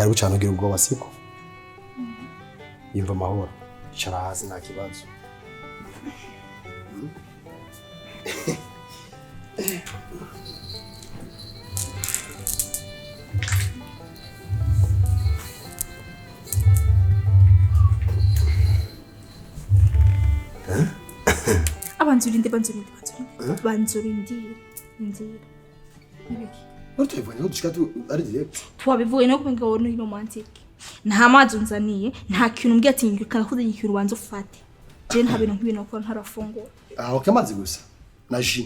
karibu cyane ugira ubwoba siko yumva amahoro icara hasi nta kibazo Banzurinde twabivuye no kubenga wono ni romantic nta mazi unzaniye nta kintu mbwiye ati ngikana kuze ikintu ubanza ufate je nta bintu nk'ibintu ko ntarafungura okay amazi gusa na ji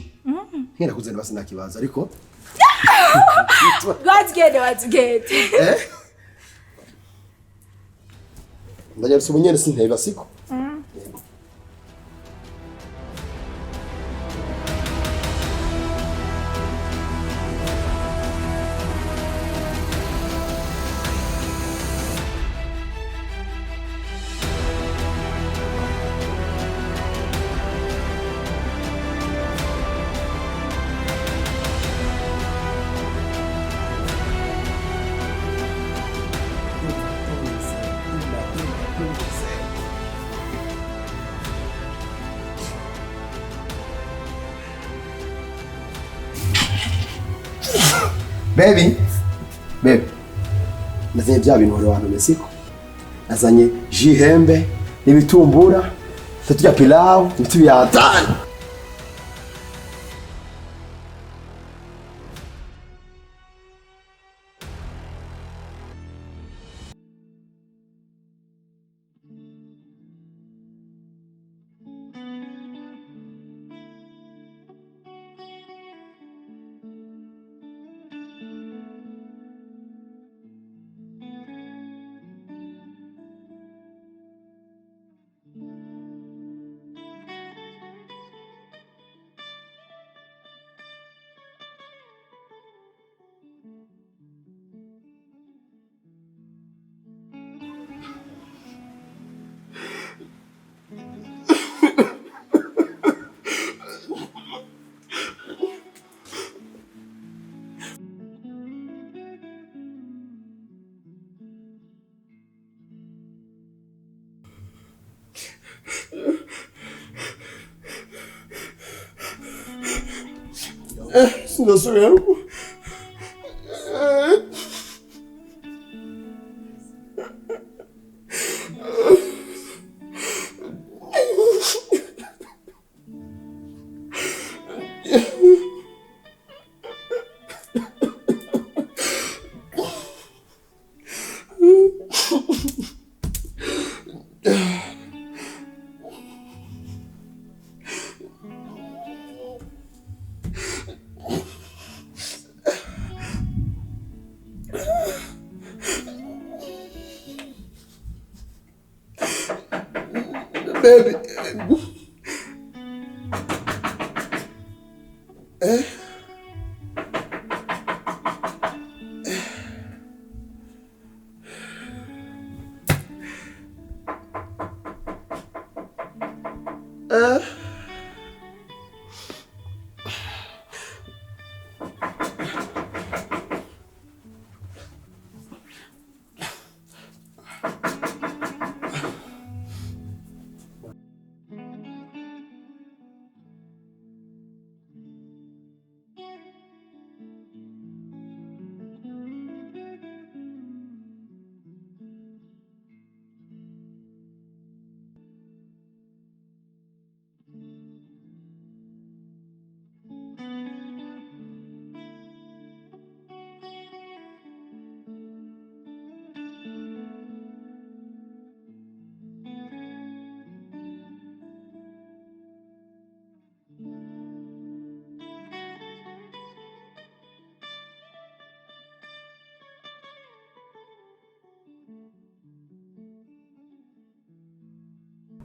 nkira kuzana basi nakibaza ariko God's get ndajya Ubwonyene sinteba siko Baby, nazanye bya bintu wari wantumye siko nazanye jihembe n'ibitumbura turya pilau n'ibiti byatanu Não sou eu. Baby.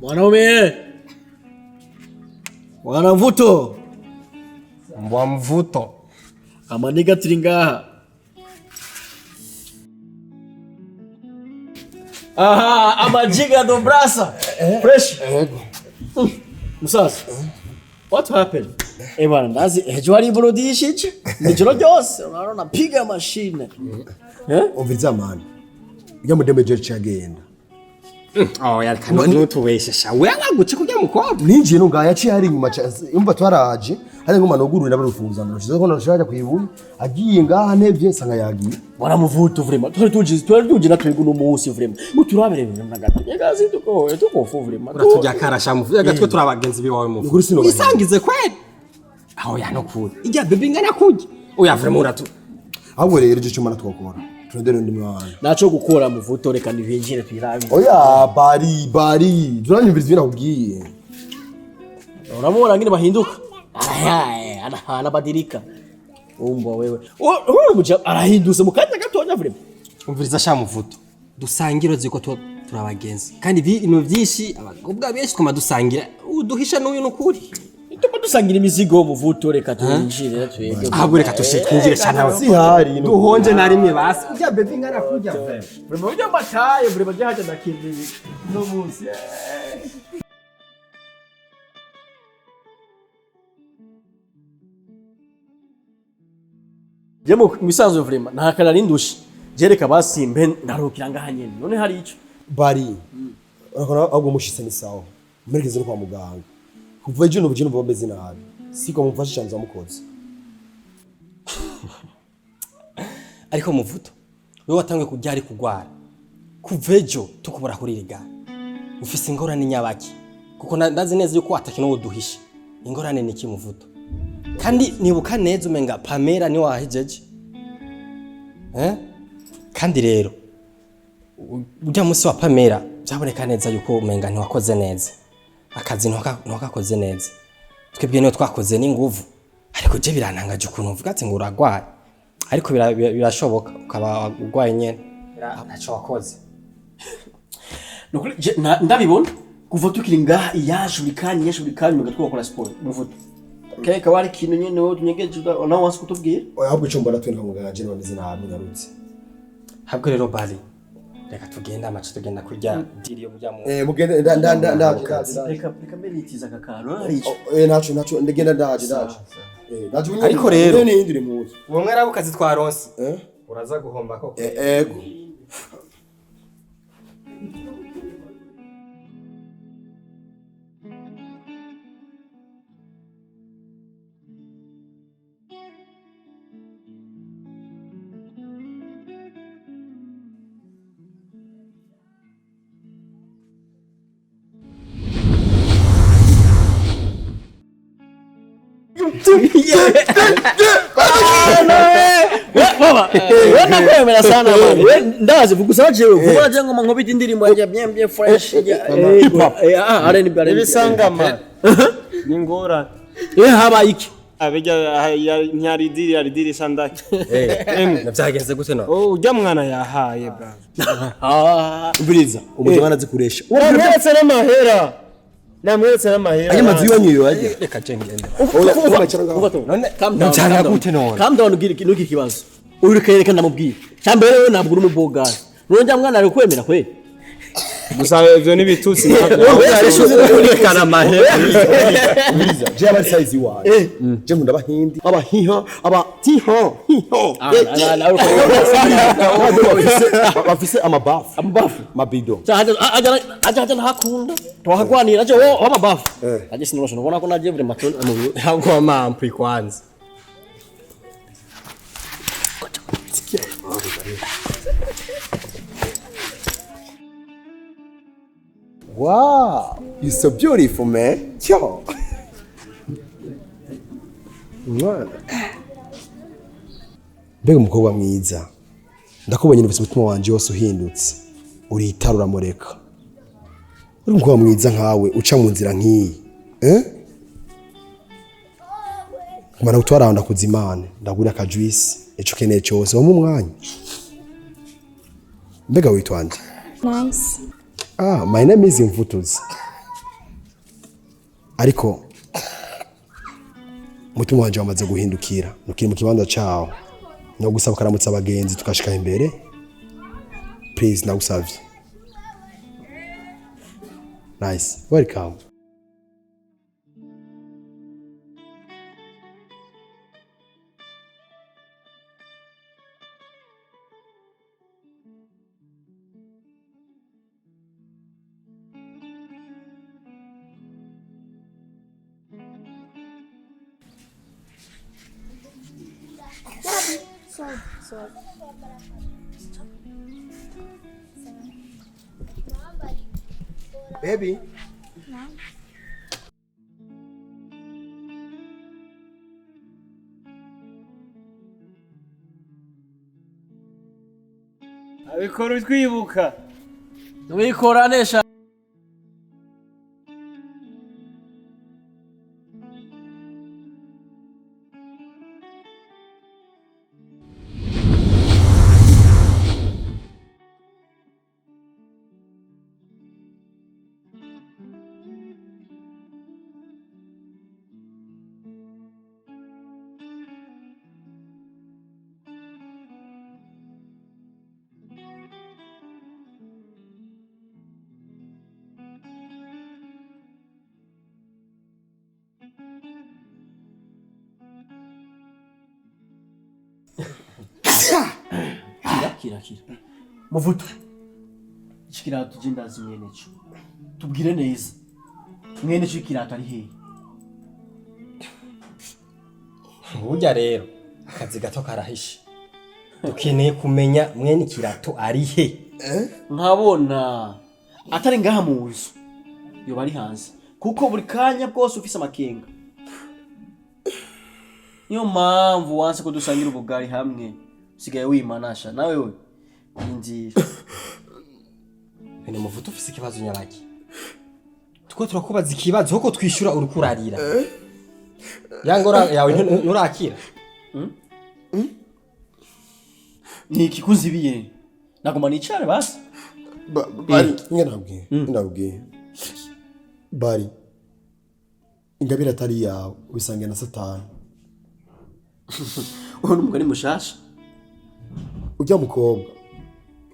Mwanaume. Wana mvuto. Mbwa mvuto. Amaniga tringaha. Aha, amajiga do brasa. Fresh. Musasa. What happened? Bwana ndazi ejo ari burudishije. Nijoro ryose urabona piga machine. Umviza mani. yamudembeje cyagenda Oh yakana n'utubeshesha we waguce kujya mukobwa ninjiye nunga yaciye hari inyuma umva twaraje hari ngoma nogurura barufunguza ndashize ko nashaka kwibuye agiye ngaha ntebye nsanga yagiye baramuvuta vraiment twari tuje natwego no munsi vraiment muturabere ibintu nagato yagazi tukofu vraiment uratujya karasha muvuye gatwe turabagenzi biwawe muvu isangize kweli aho yanokuri ijya bebe ngana kujya oya vraiment uratu ahubwo rero icyo cyuma natwokora turondere ndi mwana naco gukora muvuto reka nivinjire twirabi oya bari turanyumviriza ibintu akubwiye uramubona ngine bahinduka anabadilika umbo wewe urubuja arahinduse mu kanya gatonya vraiment umviriza sha muvuto dusangiro ziko turabagenzi kandi ibintu byinshi abakobwa benshi twama dusangira uduhisha n'uyu n'ukuri tuba dusangira imizigo muvuto reka twinjire twege ahubwo reka twinjire cyane sihari duhonje na rimwe basi ujya bebe ngana kujya vraiment ujya mataye vraiment byahaje nakindi no munsi Jemo misanzo vraiment ntakana rindusha jereka basimbe narukira ngahanye none hari ico bari urakora ahubwo mushise ni sawa murekeze no kwa muganga kuva ejo n'ubujino bomeze nabi siko mumfashe cyane zamukoze ariko muvuto wewe watangwe kujya ari kugwara kuva ejo tukubura kuri riga ufise ingorane nyabaki kuko ndazi neza yuko atakino woduhisha ingorane ni kimuvuto kandi nibuka neza umenga Pamela ni wahijeje kandi rero ujya musi wa Pamela byaboneka neza yuko umenga ntiwakoze neza akazi ntukakoze neza twebwe niyo twakoze n'inguvu ariko je birantangaje ukuntu uvuga ati ngo uragwaye ariko birashoboka ukaba ugwaye nyene ntaco wakoze ndabibona kuva tukiri ngaha iyashurikanye mugatwakora sport muvuto keka wari kintu nyene wo tunyegeje nawe wasi kutubwira ahubwo icyo mbona twe nkamuganga je none zinahamwe narutse habwo rero bali reka tugenda amace tugenda kurya diri yo mujya mu mugende reka meritiza kakano ari ico naco ndegenda ndaje ariko rero ni indire muzi uwo mwera bukazi twaronse uraza guhomba koko ego Baba, nakwemera sana baba. Ndazi vugusa jewe, vuga je ngoma nkobita indirimbo ya bien fresh hip hop. R&B ibisangama ningora haba iki abijya nyaridiri sandaki navyagenze gute no ujya mwana yahaye bra ubiriza umujana zikuresha namwetse n'amahera ayo mazi yonyeyo ajya reka je ngende none none gute none calm down nuki kibazo uri kayereka ndamubwira cyambere wewe ntabwo uri umubogari none mwana ari kwemera kwe gusa ivyo ni bitutsi kana mahera ubiriza je aba size wawe je nkunda abahindi abahiha abatiho bafise amabafu mabido aja hakunda twahagwanira je wo amabafu aje sinurosho ubona ko naje buri matoni mu hango mampu ikwanza wow, you're so beautiful, man. Yo. Mbega umukobwa mwiza. Ndakubonye nufise umutima wanje wose uhindutse. Uri itarura mureka. Uri umukobwa mwiza nkawe uca mu nzira nkiyi. Kumara gutwara ndakuzimana, ndagura ka juice, eco keneye cyose wo mu mwanya. Mbega witwanje? Nice. My name is Mvutuzi. Ariko mutima wanje wamaze guhindukira. Nukiri mu kibanza cawo. No gusaba karamutsa abagenzi tukashika imbere. Please ndagusavye. Nice. Welcome. Baby. abikora utwibuka Tubikoranesha. Kira. Muvuto. Ikirato jindazi mwenecho. Tubwire neza. Mwenecho ikirato ari hehe? Burya rero akazi gato karahishe. Dukeneye kumenya mwene ikirato ari he. Nkabona atari ngaha mu nzu. Yo bari hanze. Kuko buri kanya bwose ufise amakenga. Niyo mpamvu wanse ko dusangira ubugari hamwe. Sigaye wimanasha nawe we. Injira. Bene Muvuto ufise ikibazo nyabaki. Tuko turakubaza ikibazo hoko twishura urukurarira. Yangora yawe nurakira. Ni ikikuzibiye. Nagoma nicare basi. Bari ndabwiye. Bari. Ingabire atari yawe ubisangiye na Satani. Uwo numugani mushasha. Ujya mukobwa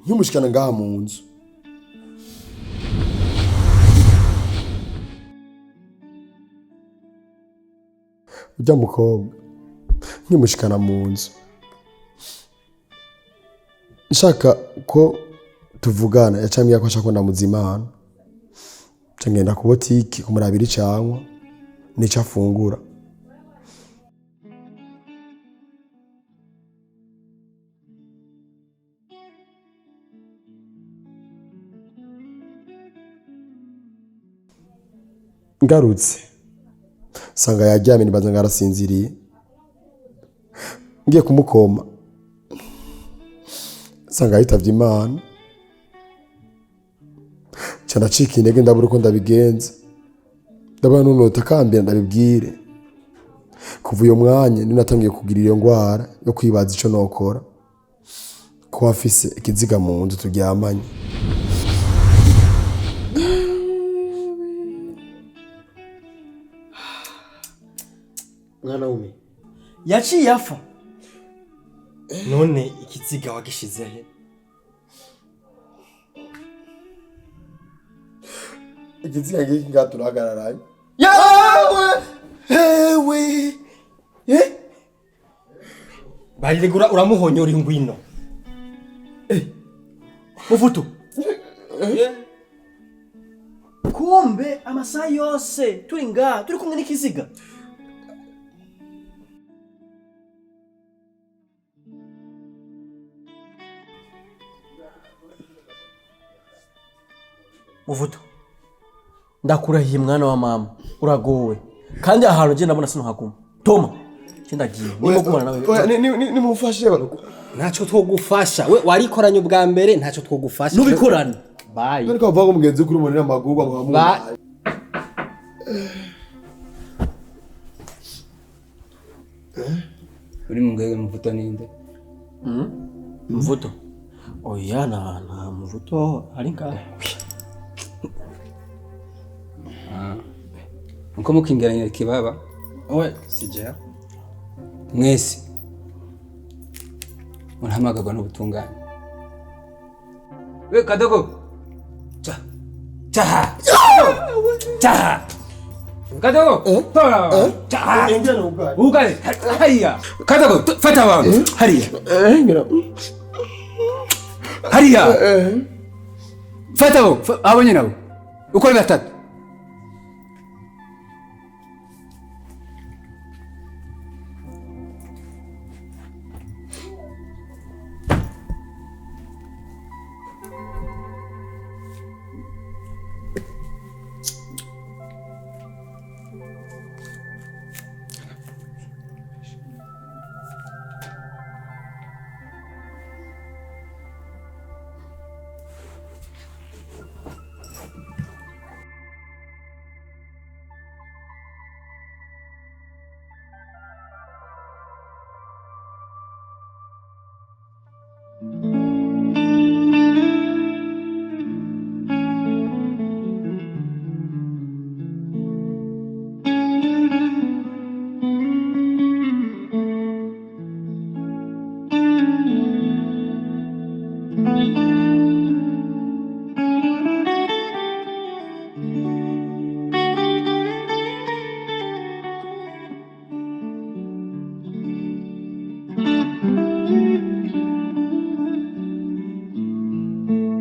nkumushikana ngaha mu nzu. Ujya mukobwa nkumushikana mu nzu. Nshaka ko tuvugana yacambye ko ashaka ndamuzimana. Cangenda ku botiki kumurabira icanywa nica afungura. Ngarutse sanga yaryamye nibaza ngarasinziriye. Ngiye kumukoma sanga yitavye Imana. Cyana ciki intege ndabura uko ndabigenza. Ndabona nunota kambira ndabibwire. Kuva uyo mwanya ninatangiye kugira iyo ngwara yo kwibaza ico nokora. Ko afise ikiziga mu nzu turyamanye. Mwana ume. Yaciye afa. None ikiziga wagishize he? Ikiziga ngiki ngaturahagararanye. Yawe! Hewe! Bariregura uramuhonyora ingwino. Muvuto. Kumbe amasaha yose turi ngaha turi kumwe n'ikiziga. Muvuto. Ndakurahiye mwana wa mama. Uragowe. Kandi ahantu je ndabona sino haguma. Toma. Cindagiye. Nimo gumana nawe. Ni mufashe bano. Ntacyo twogufasha. We warikoranye ubwa mbere ntacyo twogufasha. Nubikorana. Bye. Nari kwa vago mugenzi kuri umuntu n'amagurwa mwamu. Uri mungwe Muvuto ninde? Muvuto. Oya na Muvuto ari ngaha. Uko mukingeranya kibaba? Owe Sija. Mwese. Murahamagagwa n'ubutungane. We kadogo. Cha. Kadogo. Cha. Ugaye. Hariya. Kadogo fata abantu. Hariya. Hariya. Fata abo nyine abo. Uko batatu.